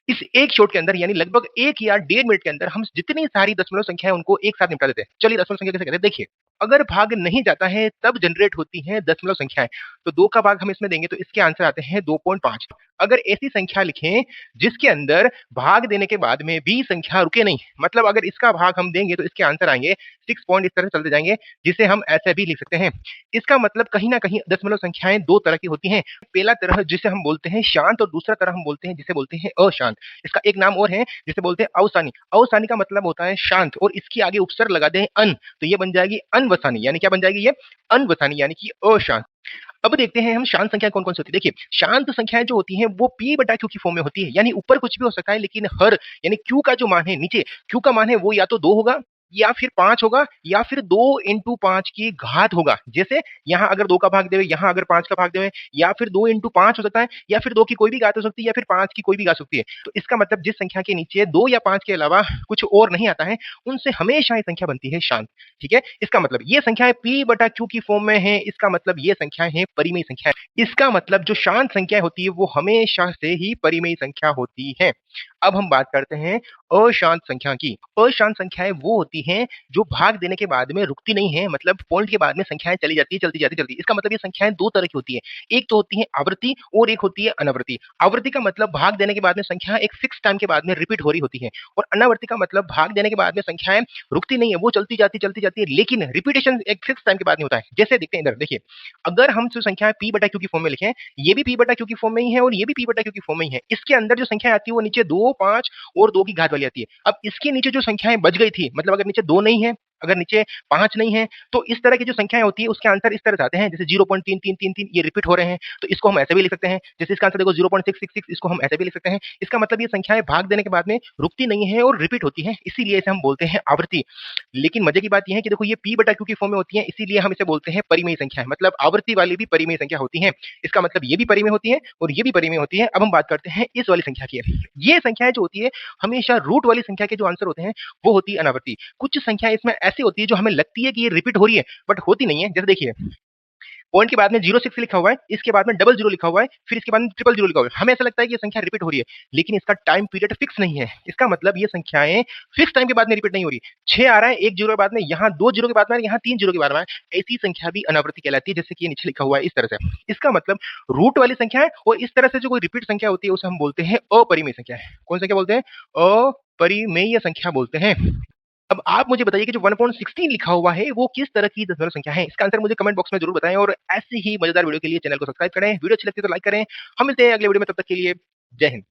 इस एक शॉट के अंदर यानी लगभग 1 या डेढ़ मिनट के अंदर हम जितनी सारी दशमलव संख्या है उनको एक साथ निपटा देते हैं। चलिए दशमलव संख्या कैसे करते हैं देखिए। अगर भाग नहीं जाता है तब जनरेट होती हैं दशमलव संख्याएँ। तो 2 का भाग हम इसमें देंगे तो इसके आंसर आते हैं 2.5। अगर ऐसी संख्या लिखें जिसके अंदर भाग देने के बाद में भी संख्या रुके नहीं, मतलब अगर इसका भाग हम देंगे तो इसके आंसर आएँगे 6 पॉइंट इस तरह से चलते जाएँगे, जिसे हम ऐसे भी लिख सकते हैं। इसका मतलब कहीं न कहीं दशमलव संख्याएँ 2 तरह की होती हैं। पहला तरह जिसे हम बोलते हैं शांत और दूसरा तरह हम बोलते हैं जिसे बोलते हैं अशांत। इसका एक नाम और है जिसे बोलते हैं अवसानी। अवसानी का मतलब होता है शांत और इसके आगे उपसर्ग लगा दें अन, तो ये बन जाएगी अनवसानी, यानी क्या बन जाएगी ये? अनवसानी यानी कि अशांत। अब देखते हैं हम शांत संख्या कौन-कौन सी होती है। देखिए, शांत संख्याएँ जो होती हैं वो p बटा q की फॉर्म में होती है, यानी ऊपर कुछ भी हो सकता है लेकिन हर यानी q का जो मान है नीचे q का मान है वो या तो 2 होगा या फिर 5 होगा या फिर 2 इंटू 5 की घात होगा। जैसे यहाँ अगर 2 का भाग दें, यहाँ अगर 5 का भाग दें या फिर 2 इंटू 5 हो सकता है या फिर 2 की कोई भी घात हो सकती है या फिर 5 की कोई भी घात हो सकती है। तो इसका मतलब जिस संख्या के नीचे 2 या 5 के अलावा कुछ और नहीं आता है, उनसे हमेशा ये संख्या बनती है शांत। ठीक है? इसका मतलब ये संख्याएँ p बटा q की फॉर्म में हैं, इसका मतलब ये संख्याएँ हैं परिमेय संख्याएँ। इसका मतलब जो शांत संख्या होती है वो हमेशा से ही परिमेय संख्या होती है। अब हम बात करते हैं अशांत संख्या की। अशांत संख्याएँ वो होती हैं जो भाग देने के बाद में रुकती नहीं है, मतलब पॉइंट के बाद में संख्याएँ चली जाती है, चलती जाती है, चलती है। इसका मतलब ये संख्याएँ 2 तरह की होती हैं। एक तो होती है आवृत्ति और एक होती है अनावृत्ति। आवृत्ति का मतलब भाग देने के बाद में संख्या एक फिक्स टाइम के बाद में रिपीट हो रही होती है और अनावृत्ति का मतलब भाग देने के बाद में संख्याएँ रुकती नहीं है, वो चलती जाती है लेकिन रिपीटिशन एक फिक्स टाइम के बाद में होता है। जैसे देखते हैं इधर देखिए, अगर हम जो संख्या p बटा q की फॉर्म में लिखें, ये भी p बटा q की फॉर्म में ही है और ये भी p बटा q की फॉर्म में ही है। इसके अंदर जो संख्या आती है वो नीचे 2, 5 और 2 की घात वाली आती है। अब इसके नीचे जो संख्याएँ बच गई थी, मतलब अगर नीचे 2 नहीं है, अगर नीचे 5 नहीं है, तो इस तरह की जो संख्याएँ होती है उसके आंसर इस तरह से आते हैं, जैसे 0.3333 ये रिपीट हो रहे हैं, तो इसको हम ऐसे भी लिख सकते हैं। जैसे इसका आंसर देखो 0.666 इसको हम ऐसे भी लिख सकते हैं। इसका मतलब ये संख्याएँ भाग देने के बाद में रुकती नहीं है और रिपीट होती हैं, इसीलिए इसे हम बोलते हैं आवृत्ति। लेकिन मजे की बात ये है कि देखो ये p बटा q की फॉर्म में होती है, इसीलिए हम इसे बोलते हैं परिमेय संख्याएँ, मतलब आवृत्ति वाली भी परिमेय संख्या होती हैं। इसका मतलब ये भी परिमेय होती है और ये भी परिमेय होती है। अब हम बात करते हैं इस वाली संख्या की। ये संख्याएँ जो होती है हमेशा रूट वाली संख्या के जो आंसर होते हैं वो होती है अनावृत्ति। कुछ संख्या इसमें ऐसी होती है जो हमें लगती है कि ये रिपीट हो रही है बट होती नहीं है। जैसे देखिए पॉइंट के बाद में 06 लिखा हुआ है, इसके बाद में डबल 0 लिखा हुआ है, फिर इसके बाद में ट्रिपल 0 लिखा हुआ है। हमें ऐसा लगता है कि ये संख्या रिपीट हो रही है, लेकिन इसका टाइम पीरियड फिक्स नहीं है। इसका मतलब ये संख्याएँ फिक्स टाइम के बाद में रिपीट नहीं हो रही। 6 आ रहा है, 1 0 के बाद में, यहाँ 2 0 के बाद में, यहाँ 3 0 के बाद में, ऐसी संख्या भी अनावृत्ति कहलाती है, जैसे कि ये नीचे लिखा हुआ है इस तरह से। इसका मतलब रूट वाली संख्या है और इस तरह से जो कोई रिपीट संख्या होती है उसे हम बोलते हैं अपरिमेय संख्या है। कौन संख्या बोलते हैं? अपरिमेय संख्या बोलते हैं। अब आप मुझे बताइए कि जो 1/16 लिखा हुआ है, वो किस तरह की दशमलव संख्या है? इसका आंसर मुझे कमेंट बॉक्स में ज़रूर बताएँ और ऐसी ही मज़ेदार वीडियो के लिए चैनल को सब्सक्राइब करें, वीडियो अच्छी लगती है तो लाइक करें। हम मिलते हैं अगले वीडियो में, तब तक के लिए जय हिंद।